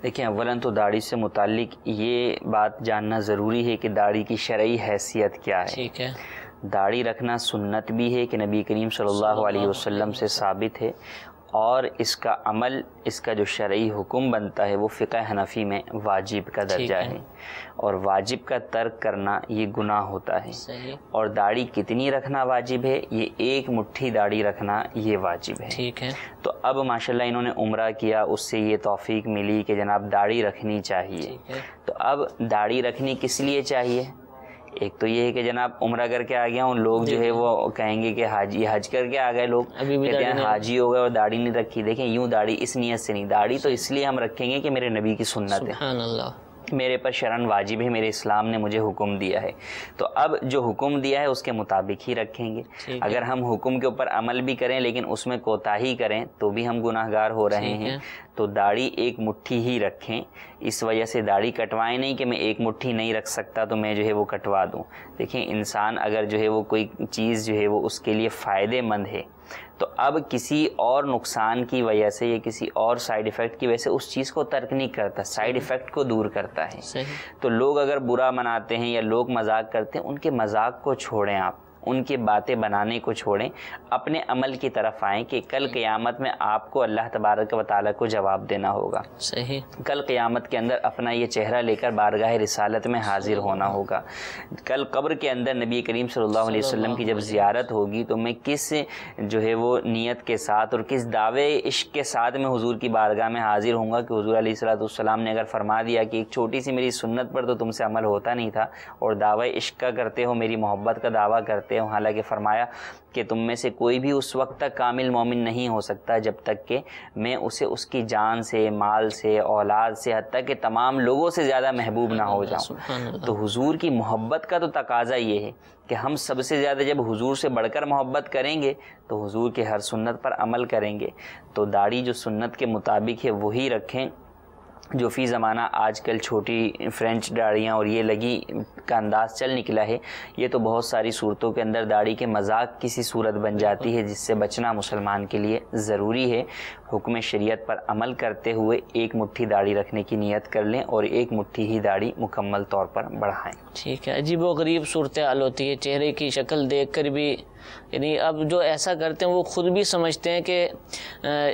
دیکھیں، اولاً تو داڑھی سے متعلق یہ بات جاننا ضروری ہے کہ داڑھی کی شرعی حیثیت کیا ہے۔ ٹھیک ہے، داڑھی رکھنا سنت بھی ہے کہ نبی کریم صلی اللہ علیہ وسلم سے ثابت ہے، اور اس کا عمل، اس کا جو شرعی حکم بنتا ہے وہ فقہ حنفی میں واجب کا درجہ ہے، اور واجب کا ترک کرنا یہ گناہ ہوتا ہے۔ اور داڑھی کتنی رکھنا واجب ہے؟ یہ ایک مٹھی داڑھی رکھنا یہ واجب ہے۔ ٹھیک ہے، تو اب ماشاءاللہ انہوں نے عمرہ کیا، اس سے یہ توفیق ملی کہ جناب داڑھی رکھنی چاہیے۔ تو اب داڑھی رکھنی کس لیے چاہیے؟ ایک تو یہ ہے کہ جناب عمرہ کر کے آ گیا ہوں، لوگ جو ہے وہ کہیں گے کہ حاجی حج کر کے آ گئے، لوگ کہتے ہیں حاجی ہو گئے اور داڑھی نہیں رکھی۔ دیکھیں، یوں داڑھی اس نیت سے نہیں، داڑھی تو اس لیے ہم رکھیں گے کہ میرے نبی کی سنت ہے، سبحان اللہ، میرے پر شرعاً واجب ہے، میرے اسلام نے مجھے حکم دیا ہے، تو اب جو حکم دیا ہے اس کے مطابق ہی رکھیں گے۔ اگر ہم حکم کے اوپر عمل بھی کریں لیکن اس میں کوتاہی کریں تو بھی ہم گناہ گار ہو رہے ہیں۔ تو داڑھی ایک مٹھی ہی رکھیں، اس وجہ سے داڑھی کٹوائیں نہیں کہ میں ایک مٹھی نہیں رکھ سکتا تو میں جو ہے وہ کٹوا دوں۔ دیکھیں، انسان اگر جو ہے وہ کوئی چیز جو ہے وہ اس کے لیے فائدے مند ہے تو اب کسی اور نقصان کی وجہ سے یا کسی اور سائیڈ ایفیکٹ کی وجہ سے اس چیز کو ترک نہیں کرتا، سائیڈ ایفیکٹ کو دور کرتا ہے۔ تو لوگ اگر برا مناتے ہیں یا لوگ مذاق کرتے ہیں، ان کے مذاق کو چھوڑیں، آپ ان کی باتیں بنانے کو چھوڑیں، اپنے عمل کی طرف آئیں کہ کل قیامت میں آپ کو اللہ تبارک و تعالیٰ کو جواب دینا ہوگا۔ صحیح، کل قیامت کے اندر اپنا یہ چہرہ لے کر بارگاہ رسالت میں حاضر ہونا ہوگا۔ کل قبر کے اندر نبی کریم صلی اللہ علیہ وسلم کی جب زیارت ہوگی تو میں کس جو ہے وہ نیت کے ساتھ اور کس دعوے عشق کے ساتھ میں حضور کی بارگاہ میں حاضر ہوں گا کہ حضور علیہ الصلوۃ والسلام نے اگر فرما دیا کہ ایک چھوٹی سی میری سنت پر تو تم سے عمل ہوتا نہیں تھا اور دعوے عشق کا کرتے ہو، میری محبت کا دعویٰ کرتے ہو، حالانکہ فرمایا کہ تم میں سے کوئی بھی اس وقت تک کامل مومن نہیں ہو سکتا جب تک کہ میں اسے اس کی جان سے، مال سے، اولاد سے، حتیٰ کہ تمام لوگوں سے زیادہ محبوب نہ ہو جاؤں۔ تو حضور کی محبت کا تو تقاضا یہ ہے کہ ہم سب سے زیادہ جب حضور سے بڑھ کر محبت کریں گے تو حضور کے ہر سنت پر عمل کریں گے۔ تو داڑھی جو سنت کے مطابق ہے وہی رکھیں۔ جو فی زمانہ آج کل چھوٹی فرینچ داڑھیاں اور یہ لگی کا انداز چل نکلا ہے، یہ تو بہت ساری صورتوں کے اندر داڑھی کے مذاق کسی صورت بن جاتی ہے، جس سے بچنا مسلمان کے لیے ضروری ہے۔ حکم شریعت پر عمل کرتے ہوئے ایک مٹھی داڑھی رکھنے کی نیت کر لیں اور ایک مٹھی ہی داڑھی مکمل طور پر بڑھائیں۔ ٹھیک ہے، عجیب و غریب صورتحال ہوتی ہے، چہرے کی شکل دیکھ کر بھی، یعنی اب جو ایسا کرتے ہیں وہ خود بھی سمجھتے ہیں کہ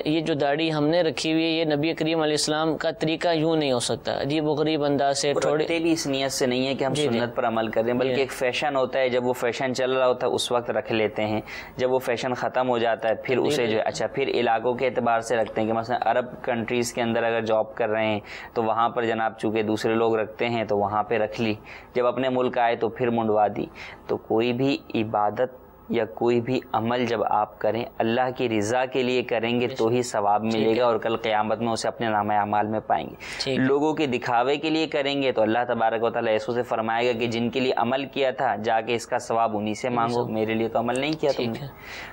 یہ جو داڑھی ہم نے رکھی ہوئی ہے یہ نبی کریم علیہ السلام کا طریقہ یوں نہیں ہو سکتا، عجیب و غریب انداز سے رکھتے بھی اس نیت سے نہیں ہے کہ ہم سنت پر عمل کر رہے ہیں، بلکہ ایک فیشن ہوتا ہے، جب وہ فیشن چل رہا ہوتا ہے اس وقت رکھ لیتے ہیں، جب وہ فیشن ختم ہو جاتا ہے پھر اسے جو اچھا پھر علاقوں کے اعتبار سے رکھتے ہیں کہ مثلا عرب کنٹریز کے اندر اگر جاب کر رہے ہیں تو وہاں پر جناب چونکہ دوسرے لوگ رکھتے ہیں تو وہاں پہ رکھ لی، جب اپنے ملک آئے تو پھر منڈوا دی۔ تو کوئی بھی عبادت یا کوئی بھی عمل جب آپ کریں اللہ کی رضا کے لیے کریں گے تو ہی ثواب ملے گا اور کل قیامت میں اسے اپنے نامہ اعمال میں پائیں گے۔ لوگوں کے دکھاوے کے لیے کریں گے تو اللہ تبارک و تعالیٰ ایسو سے فرمائے گا کہ جن کے لیے عمل کیا تھا جا کے اس کا ثواب انہی سے مانگو، میرے لیے تو عمل نہیں کیا تم نے۔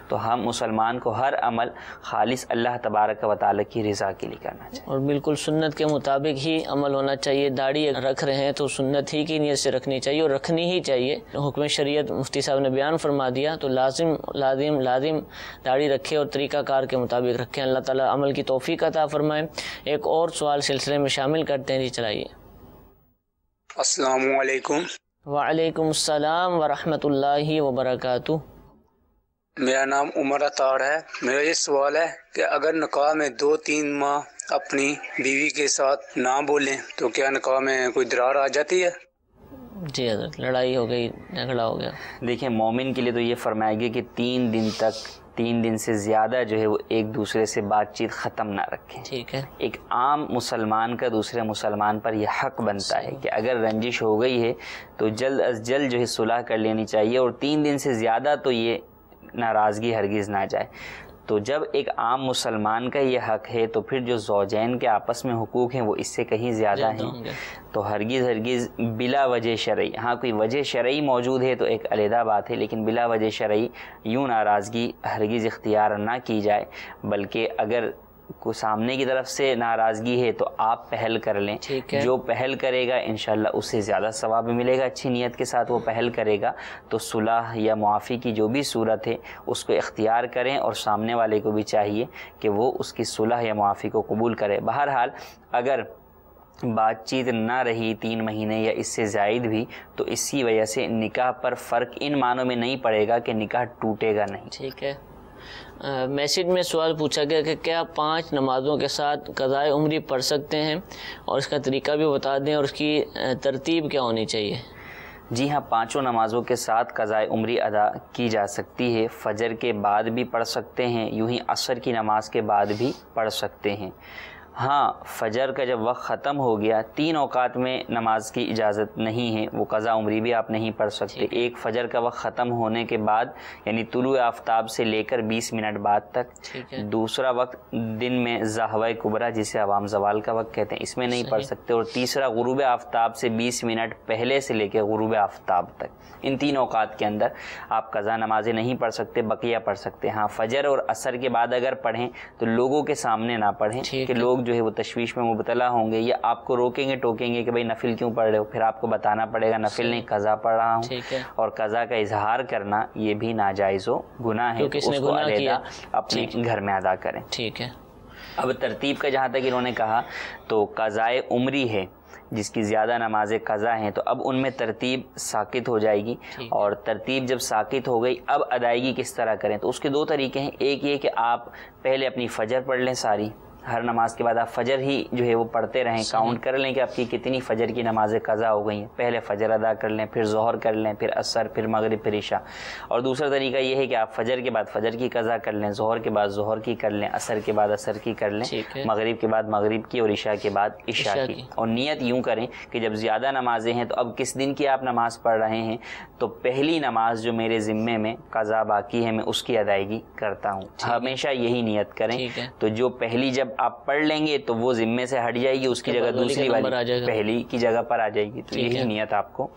تو ہم مسلمان کو ہر عمل خالص اللہ تبارک و تعالیٰ کی رضا کے لیے کرنا چاہیے اور بالکل سنت کے مطابق ہی عمل ہونا چاہیے۔ داڑھی رکھ رہے ہیں تو سنت ہی کی نیت سے رکھنی چاہیے اور رکھنی ہی چاہیے۔ حکم شریعت مفتی صاحب نے بیان فرما دیا تو لازم داڑھی رکھے اور طریقہ کار کے مطابق رکھیں. اللہ تعالیٰ عمل کی توفیق عطا فرمائے. ایک اور سوال سلسلے میں شامل کرتے ہیں. جی چلائیے. السلام علیکم. وعلیکم السلام ورحمۃ اللہ وبرکاتہ. میرا نام عمر اطہر ہے. میرا یہ سوال ہے کہ اگر نکاح میں 2-3 ماہ اپنی بیوی کے ساتھ نہ بولیں تو کیا نکاح میں کوئی درار آ جاتی ہے؟ جی حضرت، لڑائی ہو گئی، جھگڑا ہو گیا. دیکھیں مومن کے لیے تو یہ فرمایا گیا کہ 3 دن تک 3 دن سے زیادہ جو ہے وہ ایک دوسرے سے بات چیت ختم نہ رکھیں. ٹھیک ہے. ایک عام مسلمان کا دوسرے مسلمان پر یہ حق بنتا ہے کہ اگر رنجش ہو گئی ہے تو جلد از جلد جو ہے صلح کر لینی چاہیے، اور 3 دن سے زیادہ تو یہ ناراضگی ہرگز نہ جائے. تو جب ایک عام مسلمان کا یہ حق ہے تو پھر جو زوجین کے آپس میں حقوق ہیں وہ اس سے کہیں زیادہ ہیں. تو ہرگز بلا وجہ شرعی، ہاں کوئی وجہ شرعی موجود ہے تو ایک علیحدہ بات ہے، لیکن بلا وجہ شرعی یوں ناراضگی ہرگز اختیار نہ کی جائے. بلکہ اگر کو سامنے کی طرف سے ناراضگی ہے تو آپ پہل کر لیں. جو پہل کرے گا انشاءاللہ اس سے زیادہ ثواب ملے گا. اچھی نیت کے ساتھ وہ پہل کرے گا تو صلح یا معافی کی جو بھی صورت ہے اس کو اختیار کریں، اور سامنے والے کو بھی چاہیے کہ وہ اس کی صلح یا معافی کو قبول کرے. بہرحال اگر بات چیت نہ رہی 3 مہینے یا اس سے زائد بھی تو اسی وجہ سے نکاح پر فرق ان معنوں میں نہیں پڑے گا کہ نکاح ٹوٹے گا نہیں. ٹھیک ہے. میسیج میں سوال پوچھا گیا کہ کیا 5 نمازوں کے ساتھ قضائے عمری پڑھ سکتے ہیں، اور اس کا طریقہ بھی بتا دیں اور اس کی ترتیب کیا ہونی چاہیے؟ جی ہاں، 5 نمازوں کے ساتھ قضائے عمری ادا کی جا سکتی ہے. فجر کے بعد بھی پڑھ سکتے ہیں، یوں ہی عصر کی نماز کے بعد بھی پڑھ سکتے ہیں. ہاں فجر کا جب وقت ختم ہو گیا 3 اوقات میں نماز کی اجازت نہیں ہے، وہ قضا عمری بھی آپ نہیں پڑھ سکتے. ایک فجر کا وقت ختم ہونے کے بعد یعنی طلوع آفتاب سے لے کر 20 منٹ بعد تک. دوسرا وقت دن میں ظہوہ کبریٰ جسے عوام زوال کا وقت کہتے ہیں اس میں نہیں پڑھ سکتے. اور تیسرا غروب آفتاب سے 20 منٹ پہلے سے لے کے غروب آفتاب تک. ان 3 اوقات کے اندر آپ قضا نمازیں نہیں پڑھ سکتے، بقیہ پڑھ سکتے. ہاں فجر اور عصر کے بعد اگر پڑھیں تو لوگوں کے سامنے نہ پڑھیں کہ لوگ جو ہے وہ تشویش میں مبتلا ہوں گے یا آپ کو روکیں گے ٹوکیں گے کہ بھائی نفل کیوں پڑھ رہے ہو. پھر آپ کو بتانا پڑے گا نفل نہیں قضا پڑھ رہا ہوں. اور قضا کا اظہار کرنا یہ بھی ناجائز و گناہ ہے، اس کو علیحدہ اپنے گھر میں ادا کریں. ٹھیک ہے. اب ترتیب کا جہاں تک انہوں نے کہا تو قضائے عمری ہے جس کی زیادہ نمازیں قضا ہیں تو اب ان میں ترتیب ساقط ہو جائے گی. اور ترتیب جب ساقط ہو گئی اب ادائیگی کس طرح کریں تو اس کے 2 طریقے ہیں. ایک یہ کہ آپ پہلے اپنی فجر پڑھ لیں، ساری ہر نماز کے بعد آپ فجر ہی جو ہے وہ پڑھتے رہیں، کاؤنٹ کر لیں کہ آپ کی کتنی فجر کی نمازیں قضا ہو گئی ہیں. پہلے فجر ادا کر لیں، پھر ظہر کر لیں، پھر عصر، پھر مغرب، پھر عشاء. اور دوسرا طریقہ یہ ہے کہ آپ فجر کے بعد فجر کی قضا کر لیں، ظہر کے بعد ظہر کی کر لیں، عصر کے بعد عصر کی کر لیں، مغرب کے بعد مغرب کی، اور عشاء کے بعد عشاء کی. اور نیت یوں کریں کہ جب زیادہ نمازیں ہیں تو اب کس دن کی آپ نماز پڑھ رہے ہیں تو پہلی نماز جو میرے ذمے میں قضا باقی ہے میں اس کی ادائیگی کرتا ہوں. ہمیشہ یہی نیت کریں. تو جو پہلی جب آپ پڑھ لیں گے تو وہ ذمے سے ہٹ جائے گی، اس کی جگہ دوسری والی پہلی کی جگہ پر آ جائے گی. تو یہی نیت آپ کو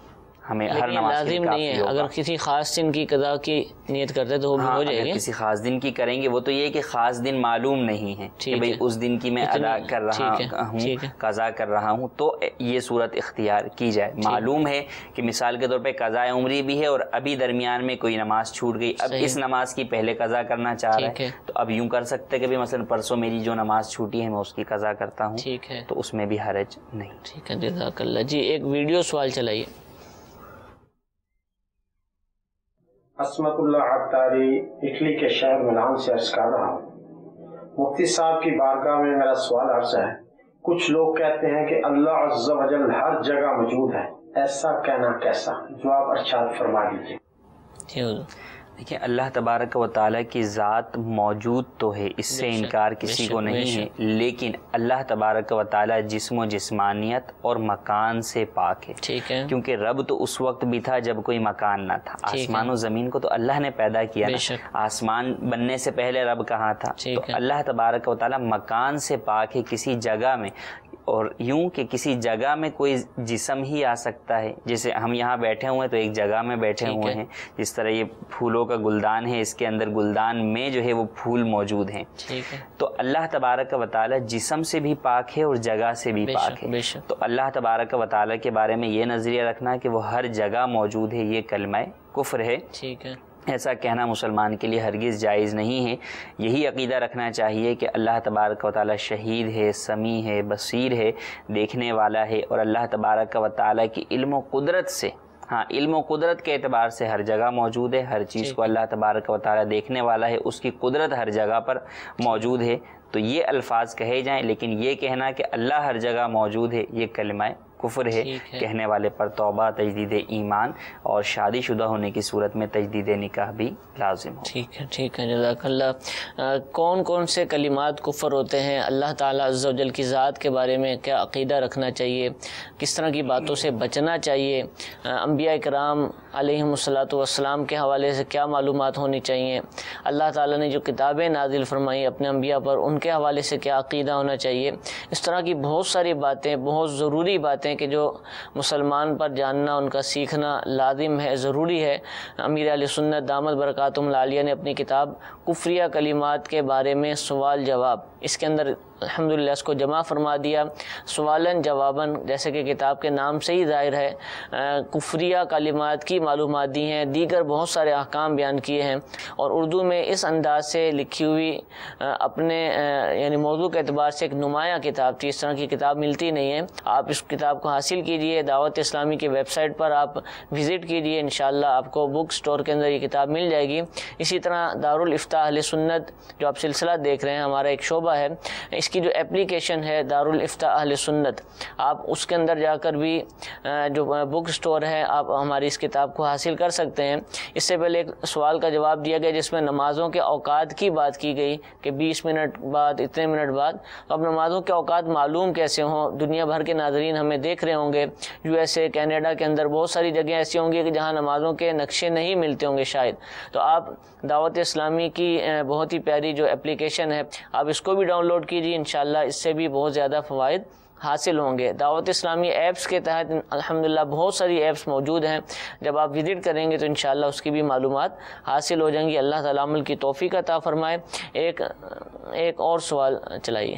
ہمیں ہر نماز لازم نہیں ہے. اگر کسی خاص دن کی قضا کی نیت کرتے تو وہ بھی ہو جائے گی. کسی خاص دن کی کریں گے وہ تو یہ کہ خاص دن معلوم نہیں ہے کہ بھئی اس دن کی میں ادا کر رہا ہوں، قضا کر رہا ہوں، تو یہ صورت اختیار کی جائے. معلوم ہے کہ مثال کے طور پہ قضاء عمری بھی ہے اور ابھی درمیان میں کوئی نماز چھوٹ گئی، اب اس نماز کی پہلے قضا کرنا چاہ رہا ہے تو اب یوں کر سکتے کہ مثلا پرسوں میری جو نماز چھوٹی ہے میں اس کی قضا کرتا ہوں، تو اس میں بھی حرج نہیں. ٹھیک ہے، جزاک اللہ. جی ایک ویڈیو سوال چلائیے. عصمت اللہ عطاری اٹلی کے شہر ملان سے عرض کر رہا ہوں. مفتی صاحب کی بارگاہ میں میرا سوال عرض ہے. کچھ لوگ کہتے ہیں کہ اللہ عز و جل ہر جگہ موجود ہے، ایسا کہنا کیسا؟ جواب ارشاد فرما دیجیے. دیکھیں اللہ تبارک و تعالیٰ کی ذات موجود تو ہے، اس سے انکار کسی کو نہیں ہے، لیکن اللہ تبارک و تعالیٰ جسم و جسمانیت اور مکان سے پاک ہے. کیونکہ رب تو اس وقت بھی تھا جب کوئی مکان نہ تھا. آسمان و زمین کو تو اللہ نے پیدا کیا نا. آسمان بننے سے پہلے رب کہاں تھا؟ تو اللہ تبارک و تعالیٰ مکان سے پاک ہے. کسی جگہ میں اور یوں کہ کسی جگہ میں کوئی جسم ہی آ سکتا ہے، جیسے ہم یہاں بیٹھے ہوئے ہیں تو ایک جگہ میں بیٹھے ہوئے ہیں، جس طرح یہ پھولوں کا گلدان ہے، اس کے اندر گلدان میں جو ہے وہ پھول موجود ہیں. تو اللہ تبارک و تعالی جسم سے بھی پاک ہے اور جگہ سے بھی پاک ہے. تو اللہ تبارک و تعالی کے بارے میں یہ نظریہ رکھنا کہ وہ ہر جگہ موجود ہے، یہ کلمہ کفر ہے. ایسا کہنا مسلمان کے لیے ہرگز جائز نہیں ہے۔ یہی عقیدہ رکھنا چاہیے کہ اللہ تبارک و تعالی شہید ہے، سمیع ہے، بصیر ہے، دیکھنے والا ہے، اور اللہ تبارک و تعالی کی علم و قدرت سے، ہاں علم و قدرت کے اعتبار سے ہر جگہ موجود ہے، ہر چیز کو اللہ تبارک و تعالی دیکھنے والا ہے، اس کی قدرت ہر جگہ پر موجود ہے۔ تو یہ الفاظ کہے جائیں، لیکن یہ کہنا کہ اللہ ہر جگہ موجود ہے یہ کلمہ کفر ہے۔ کہنے والے پر توبہ، تجدید ایمان اور شادی شدہ ہونے کی صورت میں تجدید نکاح بھی لازم ہو۔ ٹھیک ہے جزاک اللہ۔ کون کون سے کلمات کفر ہوتے ہیں؟ اللہ تعالیٰ عز و جل کی ذات کے بارے میں کیا عقیدہ رکھنا چاہیے؟ کس طرح کی باتوں سے بچنا چاہیے؟ انبیاء کرام علیہم الصلاۃ والسلام کے حوالے سے کیا معلومات ہونی چاہیے؟ اللہ تعالیٰ نے جو کتابیں نازل فرمائی اپنے انبیاء پر، ان کے حوالے سے کیا عقیدہ ہونا چاہیے؟ اس طرح کی بہت ساری باتیں، بہت ضروری باتیں کہ جو مسلمان پر جاننا، ان کا سیکھنا لازم ہے، ضروری ہے۔ امیر اہل سنت دامت برکاتہم العالیہ نے اپنی کتاب کفریہ کلمات کے بارے میں سوال جواب، اس کے اندر الحمدللہ اس کو جمع فرما دیا، سوالن جواباً، جیسے کہ کتاب کے نام سے ہی ظاہر ہے، کفریہ کلمات کی معلومات دی ہیں، دیگر بہت سارے احکام بیان کیے ہیں، اور اردو میں اس انداز سے لکھی ہوئی اپنے یعنی موضوع کے اعتبار سے ایک نمایاں کتاب تھی۔ اس طرح کی کتاب ملتی نہیں ہے۔ آپ اس کتاب کو حاصل کیجئے، دعوت اسلامی کی ویب سائٹ پر آپ وزٹ کیجئے، انشاءاللہ آپ کو بک سٹور کے اندر یہ کتاب مل جائے گی۔ اسی طرح دارالافتاء اہل سنت جو آپ سلسلہ دیکھ رہے ہیں، ہمارا ایک شعبہ ہے، اس کی جو اپلیکیشن ہے دارالافتاء اہل سنت، آپ اس کے اندر جا کر بھی جو بک سٹور ہے آپ ہماری اس کتاب کو حاصل کر سکتے ہیں۔ اس سے پہلے ایک سوال کا جواب دیا گیا جس میں نمازوں کے اوقات کی بات کی گئی کہ 20 منٹ بعد، اتنے منٹ بعد، تو اب نمازوں کے اوقات معلوم کیسے ہوں؟ دنیا بھر کے ناظرین ہمیں دیکھ رہے ہوں گے، یو ایس اے، کینیڈا کے اندر بہت ساری جگہیں ایسی ہوں گی کہ جہاں نمازوں کے نقشے نہیں ملتے ہوں گے شاید، تو آپ دعوت اسلامی کی بہت ہی پیاری جو اپلیکیشن ہے آپ اس کو بھی ڈاؤن لوڈ کیجیے، انشاءاللہ اس سے بھی بہت زیادہ فوائد حاصل ہوں گے۔ دعوت اسلامی ایپس کے تحت الحمدللہ بہت ساری ایپس موجود ہیں، جب آپ وزٹ کریں گے تو انشاءاللہ اس کی بھی معلومات حاصل ہو جائیں گی۔ اللہ تعالیٰ عمل کی توفیق عطا فرمائے۔ ایک اور سوال چلائیے۔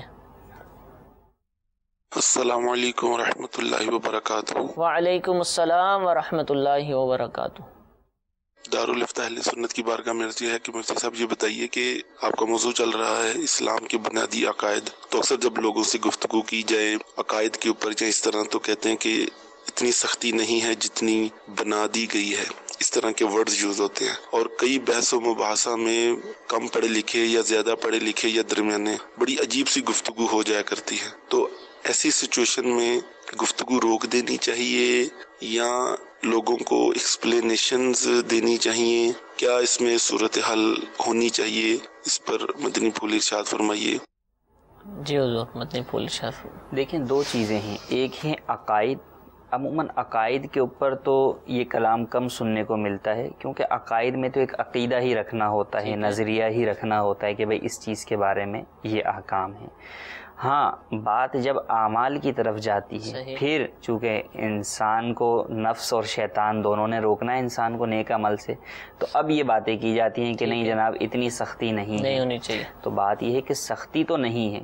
السلام علیکم ورحمۃ اللہ وبرکاتہ۔ وعلیکم السلام ورحمۃ اللہ وبرکاتہ۔ دارالفتاء اہل سنت کی بارگاہ میں عرض ہے کہ مفتی صاحب یہ بتائیے کہ آپ کا موضوع چل رہا ہے اسلام کے بنیادی عقائد، تو اکثر جب لوگوں سے گفتگو کی جائے عقائد کے اوپر یا اس طرح تو کہتے ہیں کہ اتنی سختی نہیں ہے جتنی بنا دی گئی ہے، اس طرح کے ورڈز یوز ہوتے ہیں، اور کئی بحث و مباحثہ میں کم پڑھے لکھے یا زیادہ پڑھے لکھے یا درمیانے بڑی عجیب سی گفتگو ہو جایا کرتی ہے، تو ایسی سچویشن میں گفتگو روک دینی چاہیے یا لوگوں کو ایکسپلینیشنز دینی چاہیے؟ کیا اس میں صورتحال ہونی چاہیے؟ اس پر مدنی پھول ارشاد فرمائیے۔ جی حضور، مدنی پھول ارشاد۔ دیکھیں دو چیزیں ہیں، ایک ہے عقائد۔ عموماً عقائد کے اوپر تو یہ کلام کم سننے کو ملتا ہے، کیونکہ عقائد میں تو ایک عقیدہ ہی رکھنا ہوتا ہے، نظریہ ہی رکھنا ہوتا ہے کہ بھئی اس چیز کے بارے میں یہ احکام ہیں۔ ہاں، بات جب اعمال کی طرف جاتی ہے، پھر چونکہ انسان کو نفس اور شیطان دونوں نے روکنا ہے انسان کو نیک عمل سے، تو اب یہ باتیں کی جاتی ہیں کہ نہیں جناب اتنی سختی نہیں ہونی چاہیے۔ تو بات یہ ہے کہ سختی تو نہیں ہے،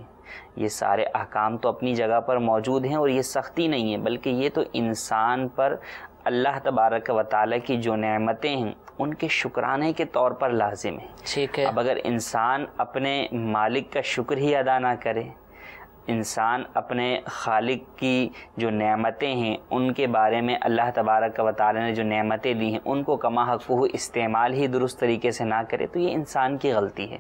یہ سارے احکام تو اپنی جگہ پر موجود ہیں اور یہ سختی نہیں ہے، بلکہ یہ تو انسان پر اللہ تبارک و تعالیٰ کی جو نعمتیں ہیں ان کے شکرانے کے طور پر لازم ہے۔ ٹھیک ہے۔ اب اگر انسان اپنے مالک کا شکر ہی ادا نہ کرے، انسان اپنے خالق کی جو نعمتیں ہیں ان کے بارے میں اللہ تبارک و تعالیٰ نے جو نعمتیں دی ہیں ان کو کما حقہ استعمال ہی درست طریقے سے نہ کرے، تو یہ انسان کی غلطی ہے۔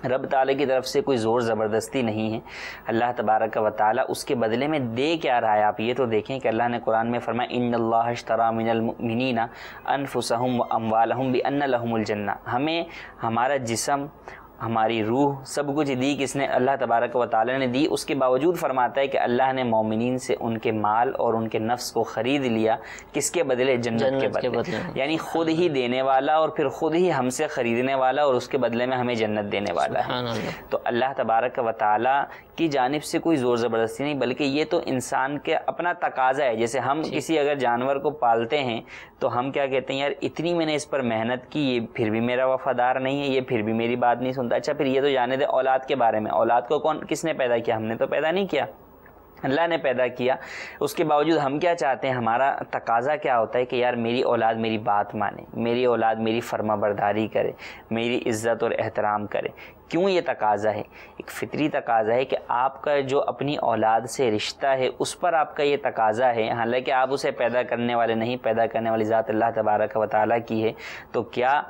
رب تعالیٰ کی طرف سے کوئی زور زبردستی نہیں ہے، اللہ تبارک و تعالیٰ اس کے بدلے میں دے کیا رہا ہے۔ آپ یہ تو دیکھیں کہ اللہ نے قرآن میں فرمایا ان اللہ اشتری من المؤمنین انفسهم واموالهم بان لهم الجنہ، ہمیں ہمارا جسم، ہماری روح، سب کچھ دی کس نے؟ اللہ تبارک و تعالیٰ نے دی۔ اس کے باوجود فرماتا ہے کہ اللہ نے مومنین سے ان کے مال اور ان کے نفس کو خرید لیا، کس کے بدلے؟ جنت کے بدلے۔ یعنی خود ہی دینے والا اور پھر خود ہی ہم سے خریدنے والا اور اس کے بدلے میں ہمیں جنت دینے والا ہے۔ تو اللہ تبارک و تعالیٰ کی جانب سے کوئی زور زبردستی نہیں، بلکہ یہ تو انسان کے اپنا تقاضا ہے۔ جیسے ہم کسی اگر جانور کو پالتے ہیں تو ہم کیا کہتے ہیں، یار اتنی میں نے اس پر محنت کی، یہ پھر بھی میرا وفادار نہیں ہے، یہ پھر بھی میری بات نہیں سنتا۔ اچھا پھر یہ تو جانے دے اولاد کے بارے میں، اولاد کو کس نے پیدا کیا؟ ہم نے تو پیدا نہیں کیا۔ اللہ نے پیدا کیا، اس کے باوجود ہم کیا چاہتے ہیں، ہمارا تقاضا کیا ہوتا ہے کہ یار میری اولاد میری بات مانے، میری اولاد میری فرما برداری کرے، میری عزت اور احترام کرے۔ کیوں یہ تقاضا ہے؟ ایک فطری تقاضا ہے کہ آپ کا جو اپنی اولاد سے رشتہ ہے اس پر آپ کا یہ تقاضا ہے، حالانکہ آپ اسے پیدا کرنے والے نہیں، پیدا کرنے والی ذات اللہ تبارک و تعالیٰ کی ہے، تو کیا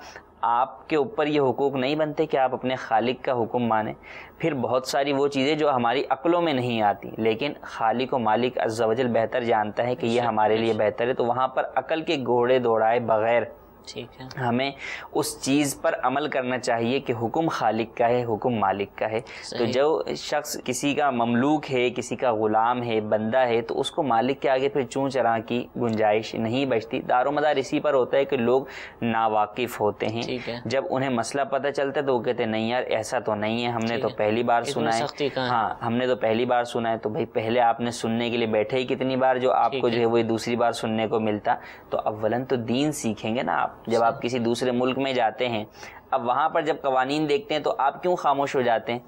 آپ کے اوپر یہ حقوق نہیں بنتے کہ آپ اپنے خالق کا حکم مانیں؟ پھر بہت ساری وہ چیزیں جو ہماری عقلوں میں نہیں آتی، لیکن خالق و مالک عز و جل بہتر جانتا ہے کہ یہ ہمارے لیے بہتر ہے، تو وہاں پر عقل کے گھوڑے دوڑائے بغیر ٹھیک ہے ہمیں اس چیز پر عمل کرنا چاہیے کہ حکم خالق کا ہے، حکم مالک کا ہے۔ تو جو شخص کسی کا مملوک ہے، کسی کا غلام ہے، بندہ ہے، تو اس کو مالک کے آگے پھر چون چراں کی گنجائش نہیں بچتی۔ دار و مدار اسی پر ہوتا ہے کہ لوگ ناواقف ہوتے ہیں، جب انہیں مسئلہ پتہ چلتا ہے تو وہ کہتے ہیں نہیں یار ایسا تو نہیں ہے، ہم نے تو پہلی بار سنا ہے، ہاں ہم نے تو پہلی بار سنا ہے۔ تو بھائی پہلے آپ نے سننے کے لیے بیٹھے ہی کتنی بار جو آپ کو جو ہے وہ دوسری بار سننے کو ملتا؟ تو اولاً تو دین سیکھیں گے نا آپ۔ جب آپ کسی دوسرے ملک میں جاتے ہیں، اب وہاں پر جب قوانین دیکھتے ہیں تو آپ کیوں خاموش ہو جاتے ہیں؟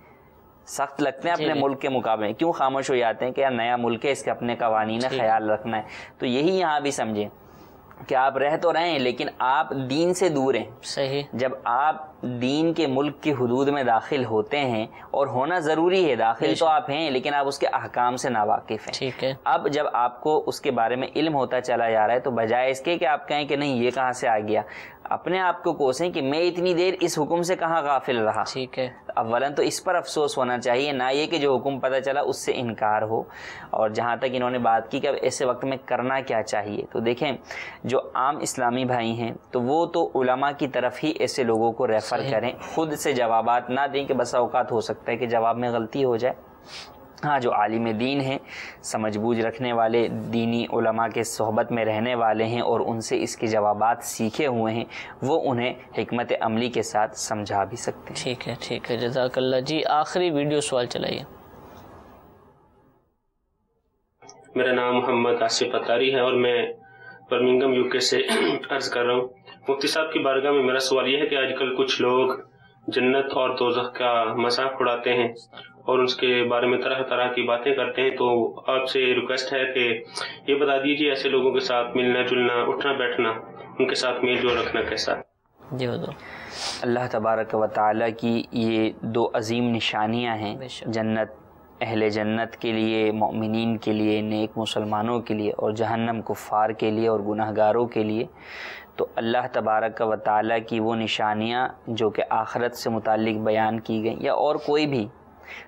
سخت لگتے ہیں اپنے ملک کے مقابلے، کیوں خاموش ہو جاتے ہیں کہ یار نیا ملک ہے، اس کے اپنے قوانین ہے، خیال رکھنا ہے۔ تو یہی یہاں بھی سمجھیں کہ آپ رہ تو رہے ہیں لیکن آپ دین سے دور ہیں۔ صحیح۔ جب آپ دین کے ملک کی حدود میں داخل ہوتے ہیں، اور ہونا ضروری ہے، داخل تو آپ ہیں لیکن آپ اس کے احکام سے ناواقف ہیں۔ ٹھیک ہے۔ اب جب آپ کو اس کے بارے میں علم ہوتا چلا جا رہا ہے تو بجائے اس کے کہ آپ کہیں کہ نہیں یہ کہاں سے آ گیا، اپنے آپ کو کوسیں کہ میں اتنی دیر اس حکم سے کہاں غافل رہا۔ ٹھیک ہے۔ اولاً تو اس پر افسوس ہونا چاہیے، نہ یہ کہ جو حکم پتہ چلا اس سے انکار ہو۔ اور جہاں تک انہوں نے بات کی کہ اب ایسے وقت میں کرنا کیا چاہیے، تو دیکھیں جو عام اسلامی بھائی ہیں تو وہ تو علماء کی طرف ہی ایسے لوگوں کو ریفر کریں، خود سے جوابات نہ دیں کہ بس اوقات ہو سکتا ہے کہ جواب میں غلطی ہو جائے۔ ہاں جو عالم دین ہیں، سمجھ بوجھ رکھنے والے، دینی علماء کے صحبت میں رہنے والے ہیں اور ان سے اس کے جوابات سیکھے ہوئے ہیں، وہ انہیں حکمت عملی کے ساتھ سمجھا بھی سکتے ہیں۔ ٹھیک ہے ٹھیک ہے، جزاک اللہ۔ جی آخری ویڈیو سوال چلائیے۔ میرا نام محمد آصف اتاری ہے اور میں برمنگھم UK سے عرض کر رہا ہوں۔ مفتی صاحب کی بارگاہ میں میرا سوال یہ ہے کہ آج کل کچھ لوگ جنت اور دوزخ کا مذاق اڑاتے ہیں اور اس کے بارے میں طرح طرح کی باتیں کرتے ہیں، تو آپ سے ریکویسٹ ہے کہ یہ بتا دیجیے ایسے لوگوں کے ساتھ ملنا جلنا، اٹھنا بیٹھنا، ان کے ساتھ میل جول رکھنا کیسا؟ جی حضور۔ اللہ تبارک و تعالیٰ کی یہ دو عظیم نشانیاں ہیں، جنت اہل جنت کے لیے، مومنین کے لیے، نیک مسلمانوں کے لیے، اور جہنم کفار کے لیے اور گناہ گاروں کے لیے۔ تو اللہ تبارک و تعالیٰ کی وہ نشانیاں جو کہ آخرت سے متعلق بیان کی گئیں یا اور کوئی بھی،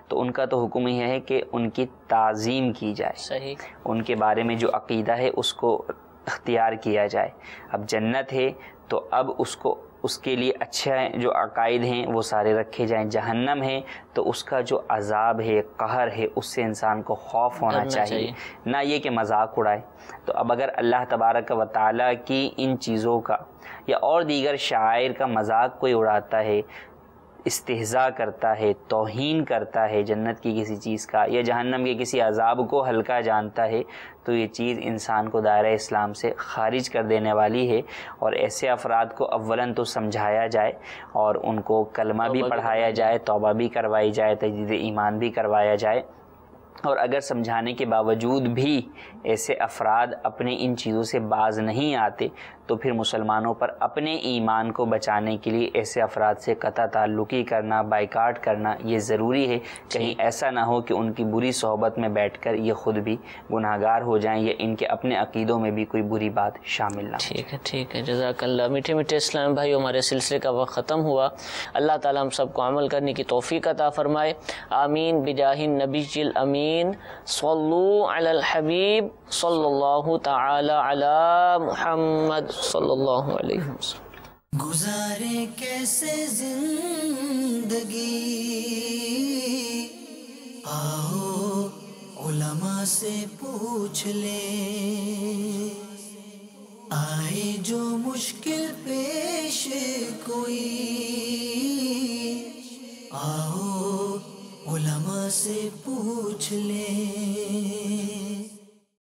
تو ان کا تو حکم یہ ہے کہ ان کی تعظیم کی جائے، صحیح، ان کے بارے میں جو عقیدہ ہے اس کو اختیار کیا جائے۔ اب جنت ہے تو اب اس کے لیے اچھے جو عقائد ہیں وہ سارے رکھے جائیں۔ جہنم ہے تو اس کا جو عذاب ہے، قہر ہے، اس سے انسان کو خوف ہونا چاہیے، نہ یہ کہ مذاق اڑائے۔ تو اب اگر اللہ تبارک و تعالیٰ کی ان چیزوں کا یا اور دیگر شعائر کا مذاق کوئی اڑاتا ہے، استہزاء کرتا ہے، توہین کرتا ہے جنت کی کسی چیز کا یا جہنم کے کسی عذاب کو ہلکا جانتا ہے، تو یہ چیز انسان کو دائرہ اسلام سے خارج کر دینے والی ہے۔ اور ایسے افراد کو اولاً تو سمجھایا جائے اور ان کو کلمہ بھی پڑھایا جائے، توبہ بھی کروائی جائے، تجدید ایمان بھی کروایا جائے۔ اور اگر سمجھانے کے باوجود بھی ایسے افراد اپنے ان چیزوں سے باز نہیں آتے تو پھر مسلمانوں پر اپنے ایمان کو بچانے کے لیے ایسے افراد سے قطع تعلقی کرنا، بائیکاٹ کرنا یہ ضروری ہے، کہیں ایسا نہ ہو کہ ان کی بری صحبت میں بیٹھ کر یہ خود بھی گناہ گار ہو جائیں یا ان کے اپنے عقیدوں میں بھی کوئی بری بات شامل نہ ہو۔ ٹھیک ہے ٹھیک ہے، جزاک اللہ۔ میٹھے میٹھے اسلام بھائی، ہمارے سلسلے کا وقت ختم ہوا۔ اللہ تعالیٰ ہم سب کو عمل کرنے کی توفیق عطا فرمائے، آمین بجاہ النبی الامین۔ صلو علی الحبیب صلی اللہ تعالی علی محمد صلی اللہ علیہ وسلم۔ گزارے کیسے زندگی، آؤ علماء سے پوچھ لیں، آئے جو مشکل پیش کوئی، آؤ علماء سے پوچھ لیں۔